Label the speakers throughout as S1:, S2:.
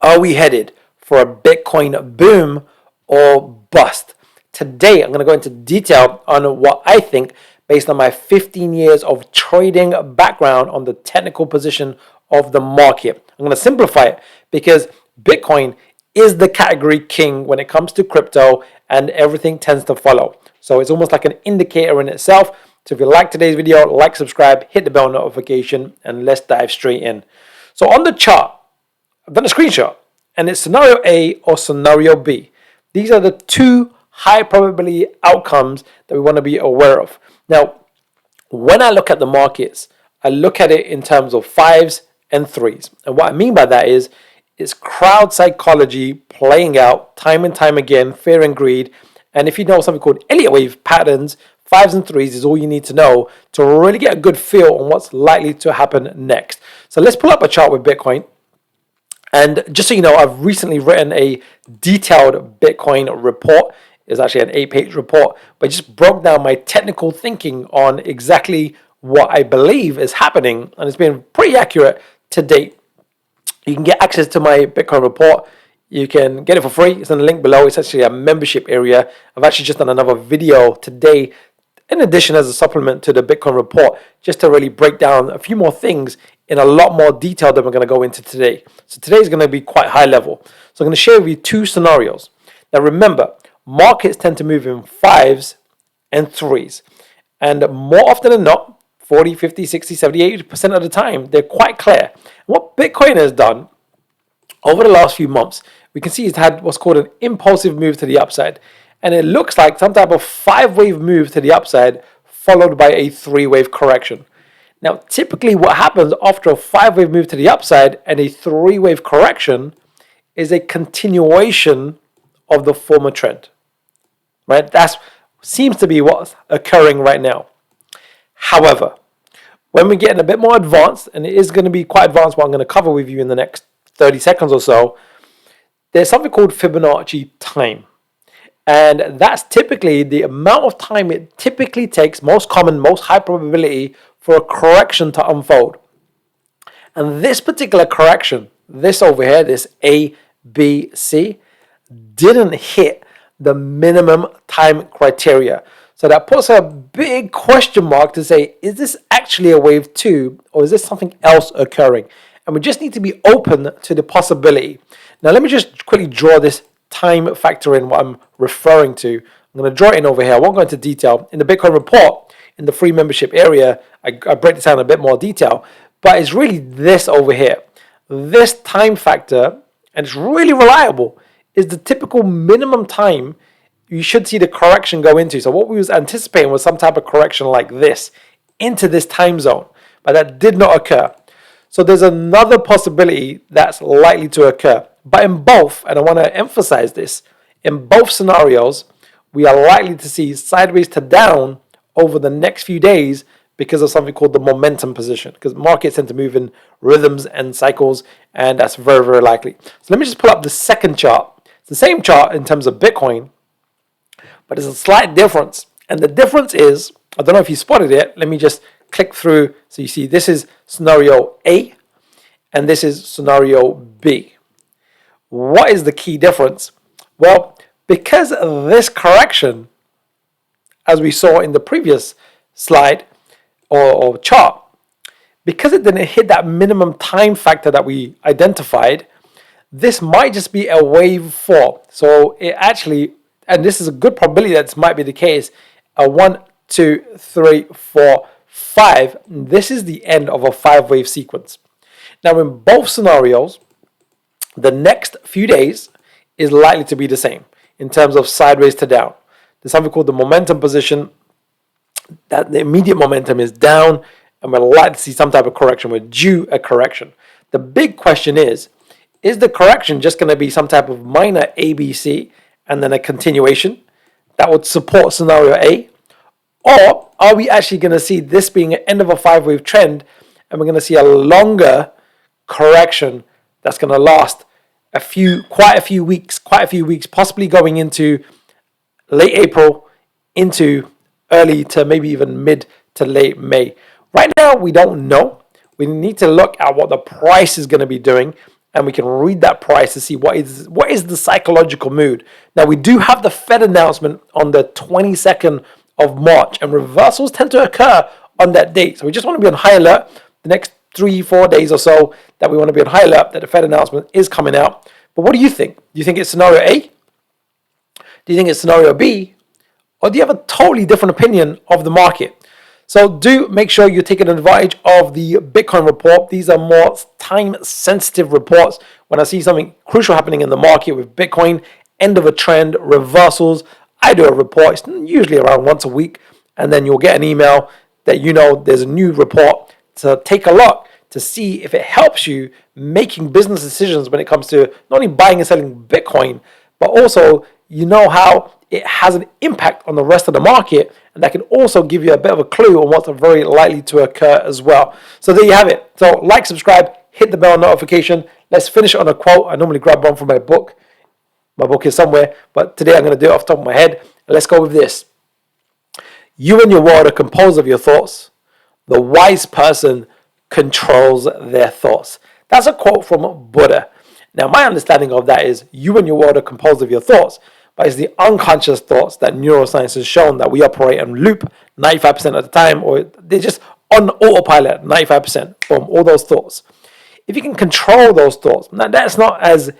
S1: Are we headed for a Bitcoin boom or bust? Today, I'm going to go into detail on what I think based on my 15 years of trading background on the technical position of the market. I'm going to simplify it because Bitcoin is the category king when it comes to crypto and everything tends to follow. So it's almost like an indicator in itself. So if you like today's video, like, subscribe, hit the bell notification, and let's dive straight in. So on the chart, I've done a screenshot, and it's scenario A or scenario B. These are the two high probability outcomes that we want to be aware of. Now, when I look at the markets, I look at it in terms of fives and threes. And what I mean by that is, it's crowd psychology playing out time and time again, fear and greed. And if you know something called Elliott wave patterns, fives and threes is all you need to know to really get a good feel on what's likely to happen next. So let's pull up a chart with Bitcoin. And just so you know, I've recently written a detailed Bitcoin report. It's actually an 8-page report, but I just broke down my technical thinking on exactly what I believe is happening, and it's been pretty accurate to date. You can get access to my Bitcoin report. You can get it for free. It's in the link below. It's actually a membership area. I've actually just done another video today, in addition as a supplement to the Bitcoin report, just to really break down a few more things in a lot more detail than we're going to go into today. So today is going to be quite high level. So I'm going to share with you two scenarios. Now remember, markets tend to move in fives and threes. And more often than not, 40, 50, 60, 70, 80% of the time, they're quite clear. What Bitcoin has done over the last few months, we can see it's had what's called an impulsive move to the upside. And it looks like some type of 5-wave move to the upside followed by a 3-wave correction. Now, typically what happens after a 5-wave move to the upside and a 3-wave correction is a continuation of the former trend, right? That seems to be what's occurring right now. However, when we get in a bit more advanced, and it is going to be quite advanced what I'm going to cover with you in the next 30 seconds or so, there's something called Fibonacci time. And that's typically the amount of time it typically takes, most common, most high probability, for a correction to unfold. And this particular correction, this over here, this A, B, C, didn't hit the minimum time criteria. So that puts a big question mark to say, is this actually a wave 2 or is this something else occurring? And we just need to be open to the possibility. Now let me just quickly draw this time factor in what I'm referring to. I'm going to draw it in over here. I won't go into detail. In the Bitcoin report, in the free membership area, I break this down in a bit more detail, but it's really this over here. This time factor, and it's really reliable, is the typical minimum time you should see the correction go into. So what we was anticipating was some type of correction like this into this time zone, but that did not occur. So there's another possibility that's likely to occur. But in both, and I want to emphasize this, in both scenarios, we are likely to see sideways to down over the next few days because of something called the momentum position, because markets tend to move in rhythms and cycles, and that's very, very likely. So let me just pull up the second chart. It's the same chart in terms of Bitcoin, but there's a slight difference. And the difference is, I don't know if you spotted it, let me just click through. So you see this is scenario A, and this is scenario B. What is the key difference? Well, because of this correction, as we saw in the previous slide or chart, because it didn't hit that minimum time factor that we identified, this might just be a wave 4. So it actually, and this is a good probability that this might be the case, a 1, 2, 3, 4, 5. This is the end of a 5-wave sequence. Now in both scenarios, the next few days is likely to be the same in terms of sideways to down. There's something called the momentum position, that the immediate momentum is down, and we're likely to see some type of correction. We're due a correction. The big question is the correction just going to be some type of minor ABC and then a continuation that would support scenario A? Or are we actually going to see this being an end of a 5-wave trend, and we're going to see a longer correction that's going to last quite a few weeks, possibly going into late April, into early to maybe even mid to late May. Right now, we don't know. We need to look at what the price is going to be doing and we can read that price to see what is the psychological mood. Now, we do have the Fed announcement on the 22nd of March, and reversals tend to occur on that date. So we just want to be on high alert the next 3-4 days or so, that we want to be on high alert that the Fed announcement is coming out. But what do you think? Do you think it's scenario A? Do you think it's scenario B? Or do you have a totally different opinion of the market? So do make sure you're taking advantage of the Bitcoin report. These are more time-sensitive reports. When I see something crucial happening in the market with Bitcoin, end of a trend, reversals, I do a report. It's usually around once a week. And then you'll get an email that there's a new report to take a look to see if it helps you making business decisions when it comes to not only buying and selling Bitcoin, but also how it has an impact on the rest of the market, and that can also give you a bit of a clue on what's very likely to occur as well. So there you have it. So like, subscribe, hit the bell notification. Let's finish on a quote. I normally grab one from my book. My book is somewhere, but today I'm going to do it off the top of my head. Let's go with this. You and your world are composed of your thoughts. The wise person controls their thoughts. That's a quote from Buddha. Now, my understanding of that is you and your world are composed of your thoughts, but it's the unconscious thoughts that neuroscience has shown that we operate in loop 95% of the time, or they're just on autopilot 95%. Boom, all those thoughts. If you can control those thoughts, now that's not as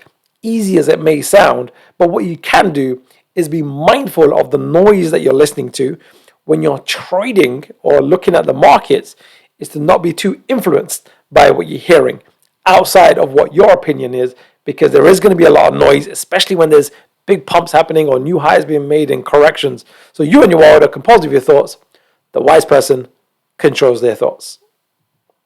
S1: easy as it may sound, but what you can do is be mindful of the noise that you're listening to when you're trading or looking at the markets, is to not be too influenced by what you're hearing outside of what your opinion is, because there is going to be a lot of noise, especially when there's big pumps happening or new highs being made and corrections. So you and your world are composed of your thoughts. The wise person controls their thoughts.